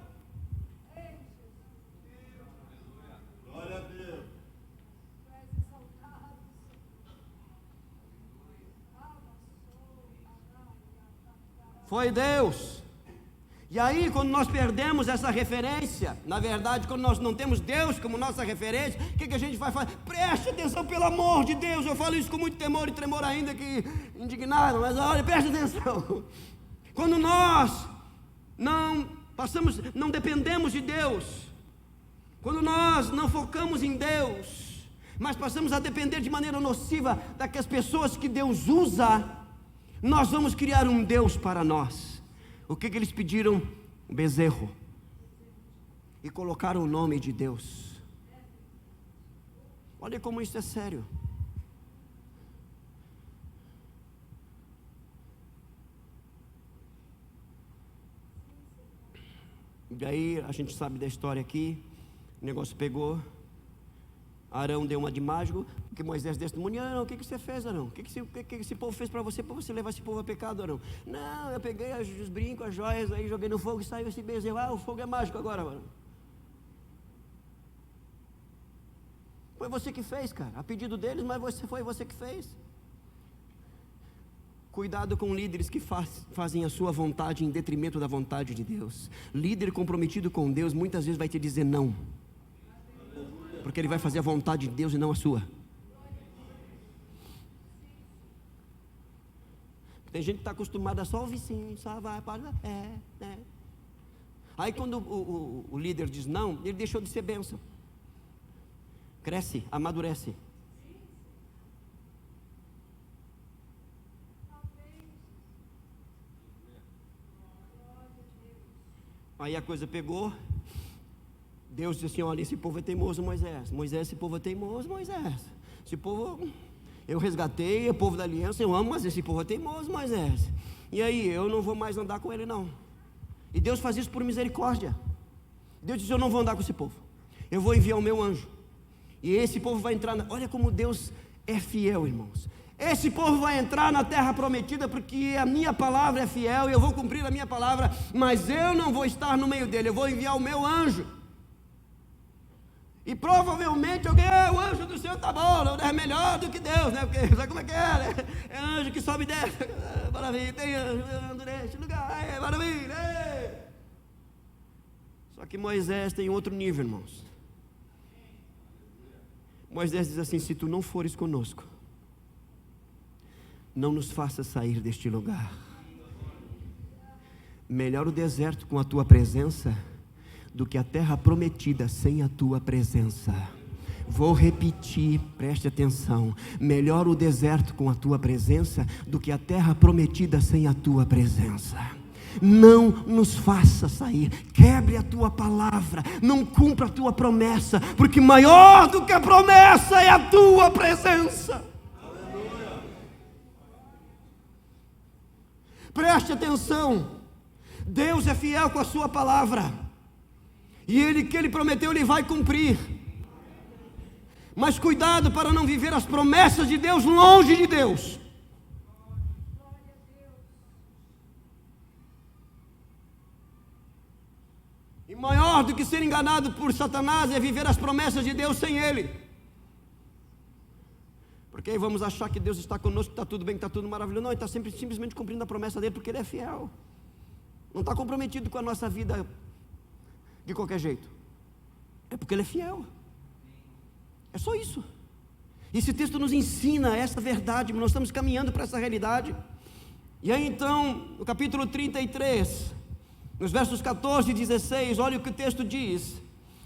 Speaker 1: Foi Deus. E aí, quando nós perdemos essa referência, na verdade, quando nós não temos Deus como nossa referência, o que a gente vai fazer? Preste atenção, pelo amor de Deus. Eu falo isso com muito temor e tremor ainda, que indignado, mas olha, preste atenção. Quando nós não dependemos de Deus, quando nós não focamos em Deus, mas passamos a depender de maneira nociva daquelas pessoas que Deus usa, nós vamos criar um Deus para nós. O que eles pediram? Um bezerro. E colocaram o nome de Deus. Olha como isso é sério. E aí a gente sabe da história aqui. O negócio pegou. Arão deu uma de mágico, porque Moisés testemunhou. Arão, o que você fez, Arão? O que esse povo fez para você levar esse povo a pecado, Arão? Não, eu peguei os brincos, as joias, aí joguei no fogo e saiu esse bezerro. O fogo é mágico agora, Arão. Foi você que fez, cara, a pedido deles, mas foi você que fez. Cuidado com líderes que fazem a sua vontade em detrimento da vontade de Deus. Líder comprometido com Deus muitas vezes vai te dizer não, porque ele vai fazer a vontade de Deus e não a sua. Tem gente que está acostumada só ouvir sim, só vai, Aí quando o líder diz não, ele deixou de ser bênção. Cresce, amadurece. Aí a coisa pegou. Deus disse assim: olha, esse povo é teimoso, Moisés. Moisés, esse povo é teimoso, Moisés. Esse povo, eu resgatei, é o povo da aliança, eu amo, mas esse povo é teimoso, Moisés. E aí, eu não vou mais andar com ele não. E Deus faz isso por misericórdia. Deus disse: eu não vou andar com esse povo, eu vou enviar o meu anjo, e esse povo vai entrar olha como Deus é fiel, irmãos. Esse povo vai entrar na terra prometida, porque a minha palavra é fiel, e eu vou cumprir a minha palavra, mas eu não vou estar no meio dele, eu vou enviar o meu anjo. E provavelmente alguém: o anjo do Senhor está bom, não é melhor do que Deus, né? Porque sabe como é que é, né? É anjo que sobe e desce. Maravilha, tem anjo neste lugar, maravilha. Só que Moisés tem outro nível, irmãos. Moisés diz assim: se tu não fores conosco, não nos faça sair deste lugar. Melhor o deserto com a tua presença do que a terra prometida sem a tua presença. Vou repetir, preste atenção: melhor o deserto com a tua presença do que a terra prometida sem a tua presença. Não nos faça sair, quebre a tua palavra, não cumpra a tua promessa, porque maior do que a promessa é a tua presença. Preste atenção, Deus é fiel com a sua palavra, e Ele que Ele prometeu, Ele vai cumprir. Mas cuidado para não viver as promessas de Deus longe de Deus. E maior do que ser enganado por Satanás é viver as promessas de Deus sem Ele. Porque aí vamos achar que Deus está conosco, que está tudo bem, que está tudo maravilhoso. Não, Ele está sempre simplesmente cumprindo a promessa dEle, porque Ele é fiel. Não está comprometido com a nossa vida de qualquer jeito. É porque Ele é fiel. É só isso. Esse texto nos ensina essa verdade. Nós estamos caminhando para essa realidade. E aí então, no capítulo 33, nos versos 14 e 16, olha o que o texto diz.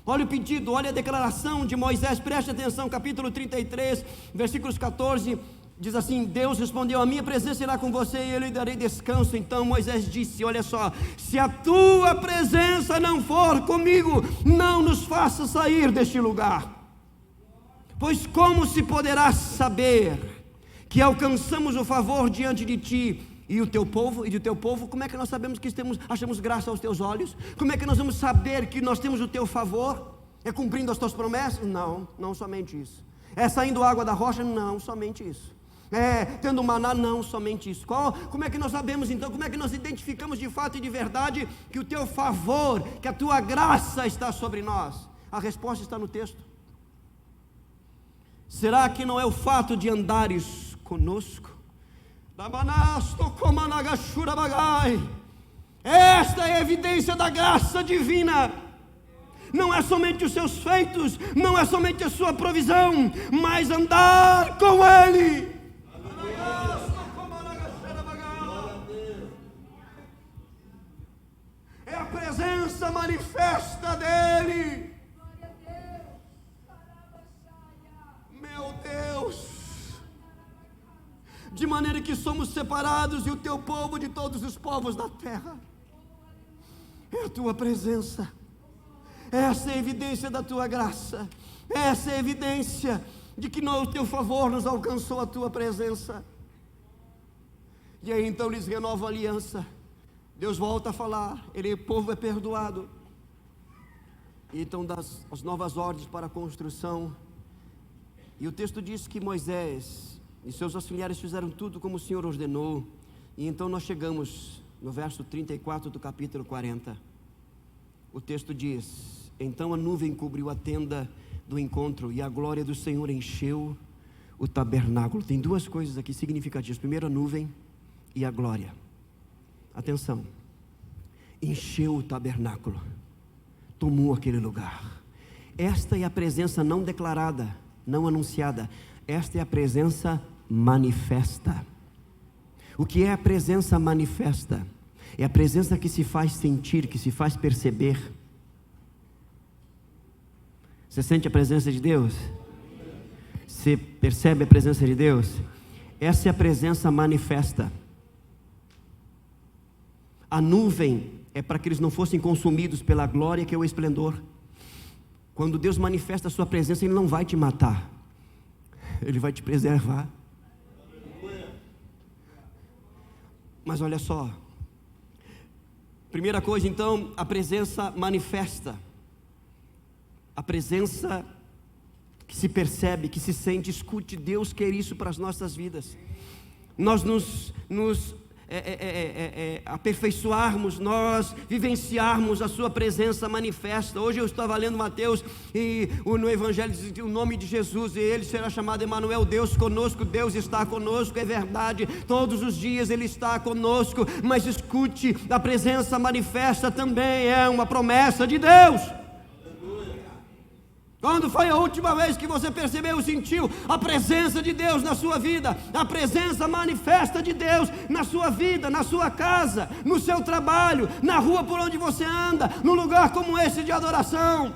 Speaker 1: Olha o pedido, olha a declaração de Moisés. Preste atenção, capítulo 33, versículos 14, diz assim: Deus respondeu: a minha presença irá com você e eu lhe darei descanso. Então Moisés disse: olha só, se a tua presença não for comigo, não nos faça sair deste lugar. Pois como se poderá saber que alcançamos o favor diante de ti e do teu povo? Como é que nós sabemos que achamos graça aos teus olhos? Como é que nós vamos saber que nós temos o teu favor? É cumprindo as tuas promessas? Não, não somente isso. É saindo água da rocha? Não, somente isso. É tendo maná? Não, somente isso. Como é que nós sabemos então? Como é que nós identificamos de fato e de verdade que o teu favor, que a tua graça está sobre nós? A resposta está no texto. Será que não é o fato de andares conosco? Esta é a evidência da graça divina. Não é somente os seus feitos, não é somente a sua provisão, mas andar com Ele. É a presença manifesta dEle. Meu Deus, de maneira que somos separados e o teu povo de todos os povos da terra. É a tua presença, essa é a evidência da tua graça, essa é a evidência de que no teu favor nos alcançou a tua presença. E aí então eles renovam a aliança. Deus volta a falar, o povo é perdoado. E então dá as novas ordens para a construção. E o texto diz que Moisés e seus auxiliares fizeram tudo como o Senhor ordenou. E então nós chegamos no verso 34 do capítulo 40. O texto diz: então a nuvem cobriu a tenda do encontro e a glória do Senhor encheu o tabernáculo. Tem duas coisas aqui significativas: primeiro a nuvem e a glória. Atenção, encheu o tabernáculo, tomou aquele lugar. Esta é a presença não declarada, não anunciada. Esta é a presença manifesta. O que é a presença manifesta? É a presença que se faz sentir, que se faz perceber. Você sente a presença de Deus? Você percebe a presença de Deus? Essa é a presença manifesta. A nuvem é para que eles não fossem consumidos pela glória que é o esplendor. Quando Deus manifesta a sua presença, Ele não vai te matar, Ele vai te preservar. Mas olha só, primeira coisa então, a presença manifesta, a presença que se percebe, que se sente. Escute, Deus quer isso para as nossas vidas. Nós nos aperfeiçoarmos, nós vivenciarmos a sua presença manifesta. Hoje eu estava lendo Mateus e no Evangelho diz o nome de Jesus, e Ele será chamado Emanuel, Deus conosco. Deus está conosco, é verdade, todos os dias Ele está conosco, mas escute, a presença manifesta também é uma promessa de Deus. Quando foi a última vez que você percebeu, sentiu a presença de Deus na sua vida? A presença manifesta de Deus na sua vida, na sua casa, no seu trabalho, na rua por onde você anda, num lugar como esse de adoração.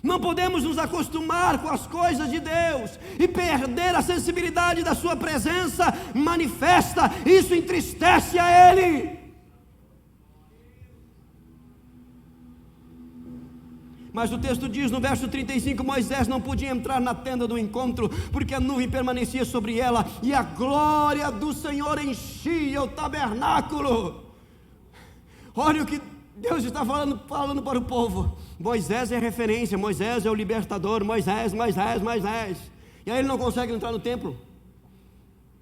Speaker 1: Não podemos nos acostumar com as coisas de Deus e perder a sensibilidade da sua presença manifesta. Isso entristece a Ele. Mas o texto diz no verso 35, Moisés não podia entrar na tenda do encontro, porque a nuvem permanecia sobre ela, e a glória do Senhor enchia o tabernáculo. Olha o que Deus está falando para o povo. Moisés é referência, Moisés é o libertador, Moisés. E aí ele não consegue entrar no templo.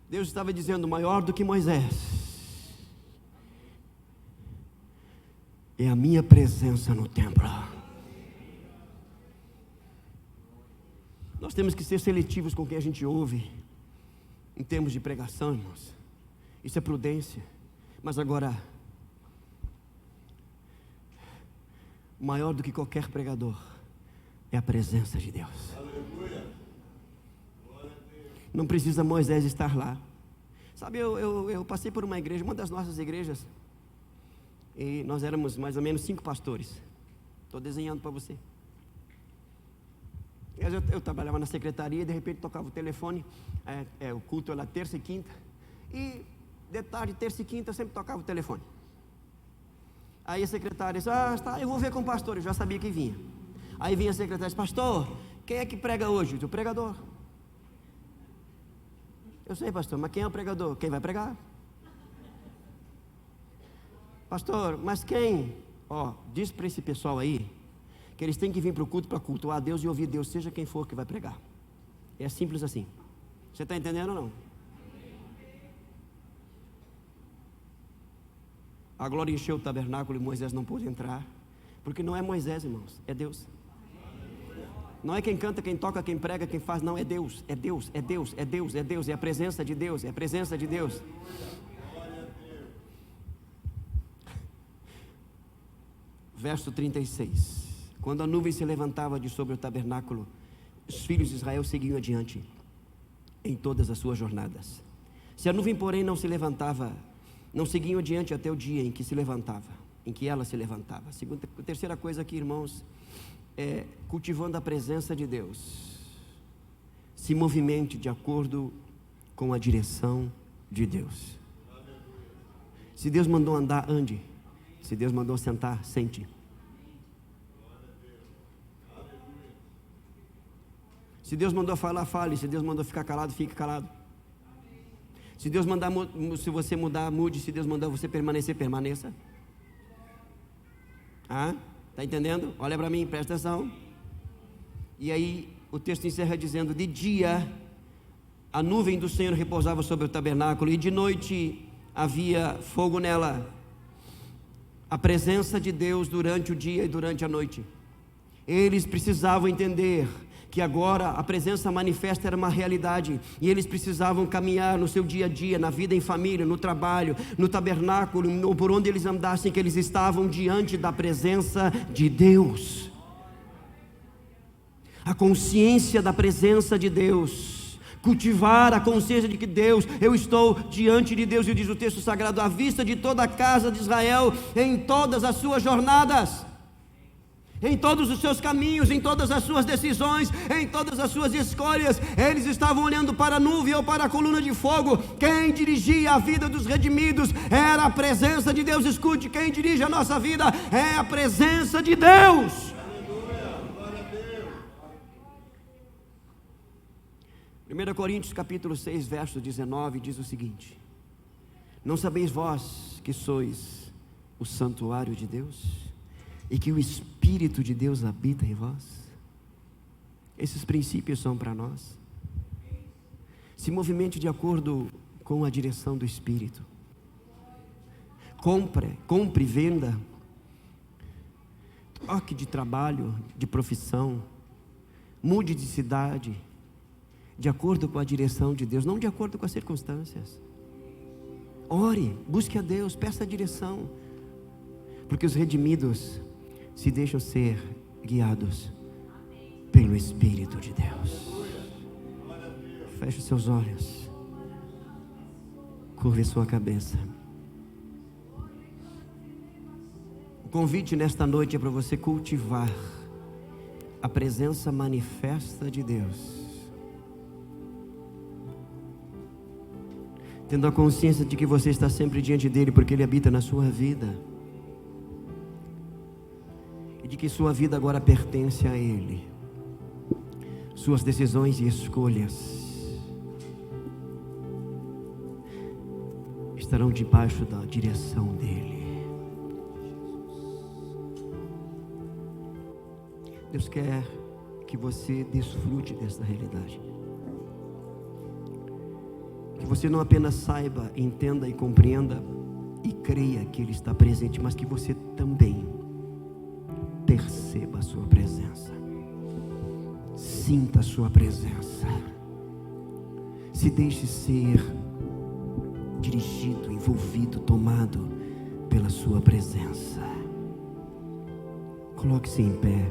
Speaker 1: Deus estava dizendo, maior do que Moisés é a minha presença no templo. Nós temos que ser seletivos com quem a gente ouve, em termos de pregação, irmãos. Isso é prudência. Mas agora, maior do que qualquer pregador é a presença de Deus. Não precisa Moisés estar lá. Sabe, eu passei por uma igreja, uma das nossas igrejas, e nós éramos mais ou menos 5 pastores. Estou desenhando para você. Eu trabalhava na secretaria e de repente tocava o telefone. O culto era terça e quinta, e de tarde, terça e quinta, eu sempre tocava o telefone. Aí a secretária disse, tá, eu vou ver com o pastor. Eu já sabia que vinha. Aí vinha a secretária e disse, pastor, quem é que prega hoje? O pregador. Eu sei, pastor, mas quem é o pregador? Quem vai pregar? Pastor, mas quem? Diz para esse pessoal aí que eles têm que vir para o culto para cultuar a Deus e ouvir Deus, seja quem for que vai pregar. É simples assim. Você está entendendo ou não? A glória encheu o tabernáculo e Moisés não pôde entrar, porque não é Moisés, irmãos, é Deus. Não é quem canta, quem toca, quem prega, quem faz, não, é Deus, é Deus, é Deus, é Deus, é Deus, é a presença de Deus, é a presença de Deus. Verso 36. Quando a nuvem se levantava de sobre o tabernáculo, os filhos de Israel seguiam adiante em todas as suas jornadas. Se a nuvem, porém, não se levantava, não seguiam adiante até o dia em que se levantava, em que ela se levantava. A terceira coisa aqui, irmãos, é cultivando a presença de Deus. Se movimente de acordo com a direção de Deus. Se Deus mandou andar, ande. Se Deus mandou sentar, sente. Se Deus mandou falar, fale. Se Deus mandou ficar calado, fique calado. Se Deus mandar, se você mudar, mude. Se Deus mandar você permanecer, permaneça. Está entendendo? Olha para mim, presta atenção. E aí o texto encerra dizendo, de dia a nuvem do Senhor repousava sobre o tabernáculo, e de noite havia fogo nela. A presença de Deus durante o dia e durante a noite. Eles precisavam entender que agora a presença manifesta era uma realidade, e eles precisavam caminhar no seu dia a dia, na vida em família, no trabalho, no tabernáculo, por onde eles andassem, que eles estavam diante da presença de Deus. A consciência da presença de Deus cultivar a consciência de que Deus, eu estou diante de Deus, e diz o texto sagrado, à vista de toda a casa de Israel, em todas as suas jornadas, em todos os seus caminhos, em todas as suas decisões, em todas as suas escolhas. Eles estavam olhando para a nuvem ou para a coluna de fogo. Quem dirigia a vida dos redimidos era a presença de Deus. Escute, quem dirige a nossa vida é a presença de Deus. 1 Coríntios capítulo 6, verso 19, diz o seguinte: não sabeis vós que sois o santuário de Deus, e que o Espírito de Deus habita em vós? Esses princípios são para nós. Se movimente de acordo com a direção do Espírito. Compre e venda. Troque de trabalho, de profissão. Mude de cidade, de acordo com a direção de Deus, não de acordo com as circunstâncias. Ore, busque a Deus, peça a direção, porque os redimidos se deixam ser guiados pelo Espírito de Deus. Feche os seus olhos, curve sua cabeça. O convite nesta noite é para você cultivar a presença manifesta de Deus, tendo a consciência de que você está sempre diante dele, porque ele habita na sua vida, e de que sua vida agora pertence a ele. Suas decisões e escolhas estarão debaixo da direção dele. Deus quer que você desfrute dessa realidade, que você não apenas saiba, entenda e compreenda e creia que ele está presente, mas que você também perceba a sua presença, sinta a sua presença, se deixe ser dirigido, envolvido, tomado pela sua presença. Coloque-se em pé.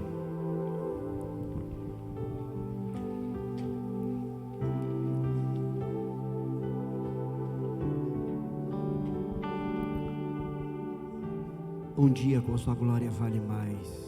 Speaker 1: Um dia com sua glória vale mais